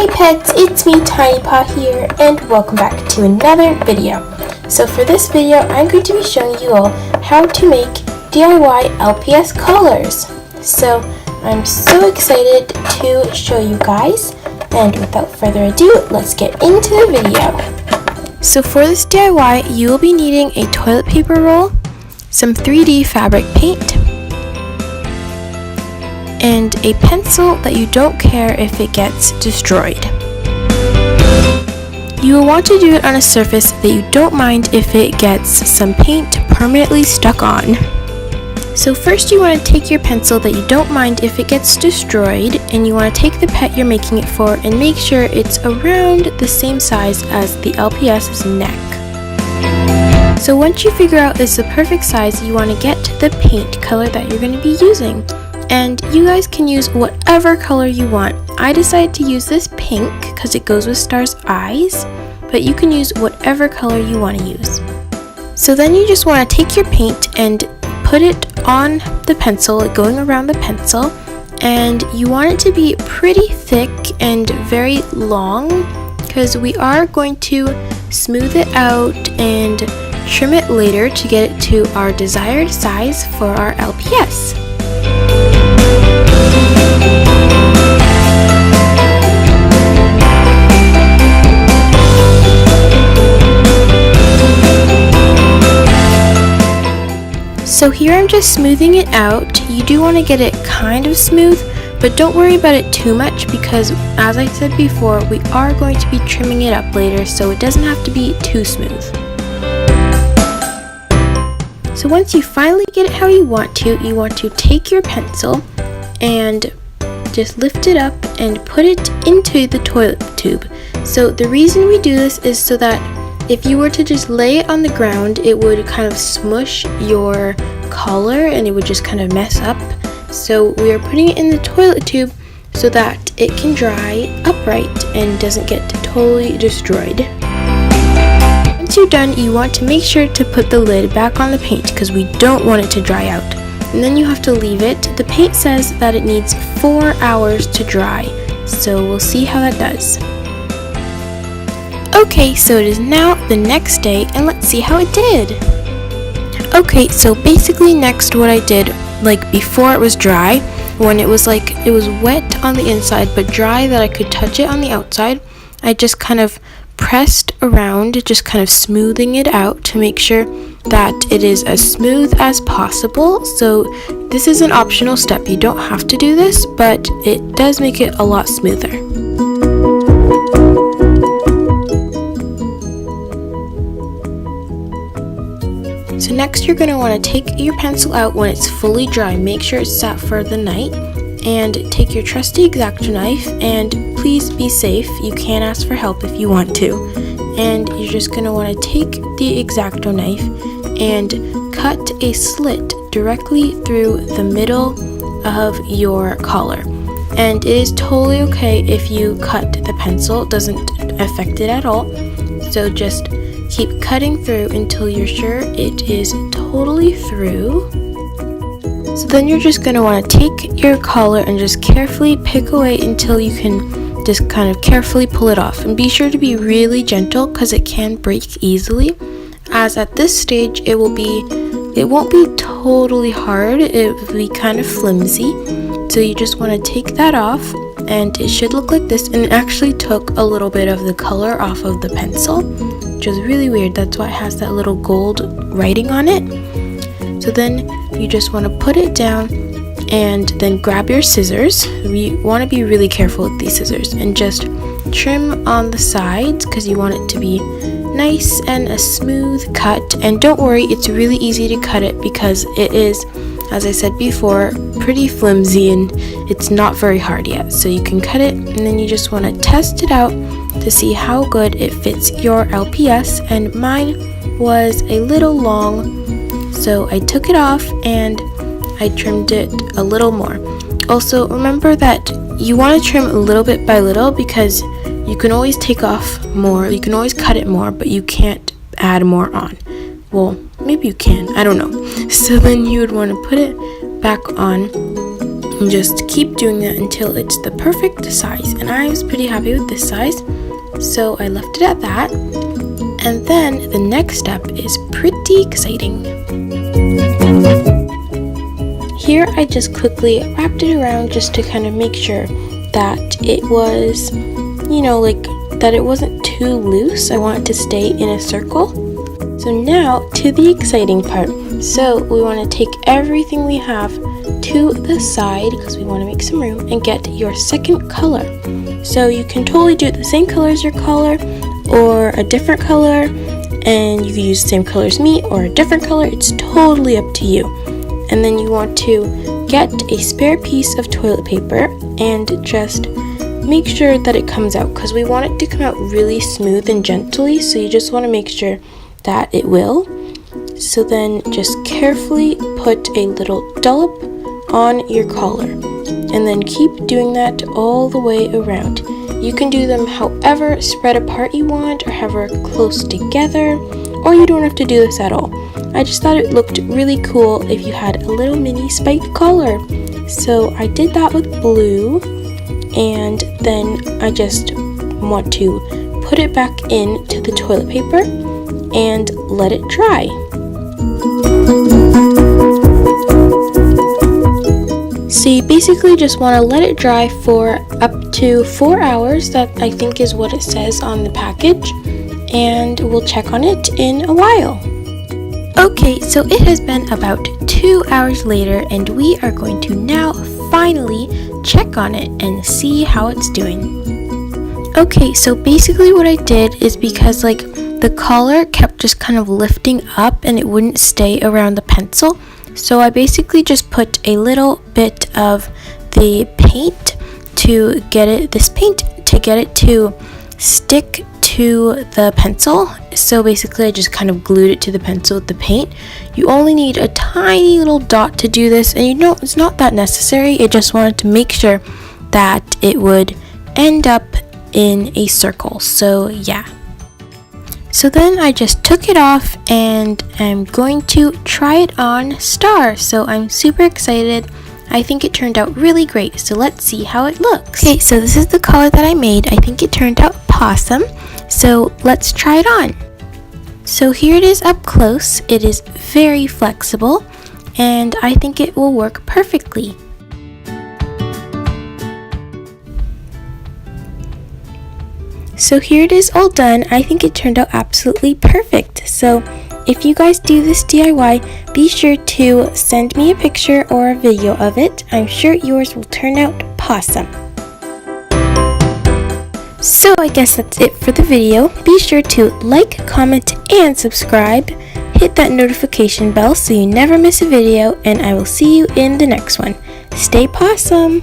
Hi pets, it's me Tiny Paw here, and welcome back to another video. So for this video, I'm going to be showing you all how to make DIY LPS collars. So I'm so excited to show you guys, and without further ado, let's get into the video. So for this DIY, you will be needing a toilet paper roll, some 3D fabric paint, and a pencil that you don't care if it gets destroyed. You will want to do it on a surface that you don't mind if it gets some paint permanently stuck on. So first you want to take your pencil that you don't mind if it gets destroyed, and you want to take the pet you're making it for and make sure it's around the same size as the LPS's neck. So once you figure out it's the perfect size, you want to get the paint color that you're going to be using. And you guys can use whatever color you want. I decided to use this pink because it goes with Star's eyes, but you can use whatever color you want to use. So then you just want to take your paint and put it on the pencil, like going around the pencil, and you want it to be pretty thick and very long because we are going to smooth it out and trim it later to get it to our desired size for our LPS. So here I'm just smoothing it out. You do want to get it kind of smooth, but don't worry about it too much because, as I said before, we are going to be trimming it up later, so it doesn't have to be too smooth. So once you finally get it how you want to take your pencil and just lift it up and put it into the toilet tube. So the reason we do this is so that if you were to just lay it on the ground, it would kind of smush your collar and it would just kind of mess up. So we are putting it in the toilet tube so that it can dry upright and doesn't get totally destroyed. Once you're done, you want to make sure to put the lid back on the paint because we don't want it to dry out. And then you have to leave it. The paint says that it needs 4 hours to dry, so we'll see how that does. Okay, so it is now the next day, and let's see how it did. Okay, so basically next what I did, like before it was dry, when it was wet on the inside but dry that I could touch it on the outside, I just kind of pressed around, just kind of smoothing it out to make sure that it is as smooth as possible. So this is an optional step, you don't have to do this, but it does make it a lot smoother. So next you're going to want to take your pencil out when it's fully dry. Make sure it's sat for the night, and take your trusty X-Acto knife, and please be safe. You can ask for help if you want to. And you're just going to want to take the X-Acto knife and cut a slit directly through the middle of your collar. And it is totally okay if you cut the pencil, it doesn't affect it at all. So just keep cutting through until you're sure it is totally through. So then you're just going to want to take your collar and just carefully pick away until you can just kind of carefully pull it off. And be sure to be really gentle because it can break easily. As at this stage it won't be totally hard, it will be kind of flimsy. So you just want to take that off, and it should look like this. And it actually took a little bit of the color off of the pencil, which is really weird. That's why it has that little gold writing on it. So then you just want to put it down and then grab your scissors. You want to be really careful with these scissors and just trim on the sides because you want it to be nice and a smooth cut. And don't worry, it's really easy to cut it because it is, as I said before, pretty flimsy and it's not very hard yet. So you can cut it, and then you just want to test it out to see how good it fits your LPS. And mine was a little long, so I took it off and I trimmed it a little more. Also, remember that you want to trim a little bit by little because you can always take off more, you can always cut it more, but you can't add more on. Well, maybe you can, I don't know. So then you would want to put it back on And just keep doing that until it's the perfect size. And I was pretty happy with this size, so I left it at that. And then the next step is pretty exciting. Here I just quickly wrapped it around just to kind of make sure that it was, that it wasn't too loose. I want it to stay in a circle. So now to the exciting part. So we want to take everything we have to the side because we want to make some room and get your second color. So you can totally do it the same color as your collar or a different color, and you can use the same color as me or a different color. It's totally up to you. And then you want to get a spare piece of toilet paper and just make sure that it comes out, because we want it to come out really smooth and gently, so you just want to make sure that it will. So then just carefully put a little dollop on your collar and then keep doing that all the way around. You can do them however spread apart you want or however close together, or you don't have to do this at all. I just thought it looked really cool if you had a little mini spiked collar. So I did that with blue, and then I just want to put it back into the toilet paper and let it dry. So you basically just want to let it dry for up to 4 hours. That I think is what it says on the package, and we'll check on it in a while. Okay, so it has been about 2 hours later, and we are going to now finally check on it and see how it's doing. Okay, so basically what I did is, because the collar kept just kind of lifting up and it wouldn't stay around the pencil, so I basically just put a little bit of the paint to get it to stick to the pencil. So basically I just kind of glued it to the pencil with the paint. You only need a tiny little dot to do this, and it's not that necessary. I just wanted to make sure that it would end up in a circle. So yeah. So then I just took it off and I'm going to try it on Star. So I'm super excited. I think it turned out really great. So let's see how it looks. Okay, so this is the color that I made. I think it turned out PAWsome. So let's try it on. So here it is up close. It is very flexible, and I think it will work perfectly. So here it is all done. I think it turned out absolutely perfect. So if you guys do this DIY, be sure to send me a picture or a video of it. I'm sure yours will turn out PAWsome. So I guess that's it for the video. Be sure to like, comment, and subscribe. Hit that notification bell so you never miss a video, and I will see you in the next one. Stay PAWsome!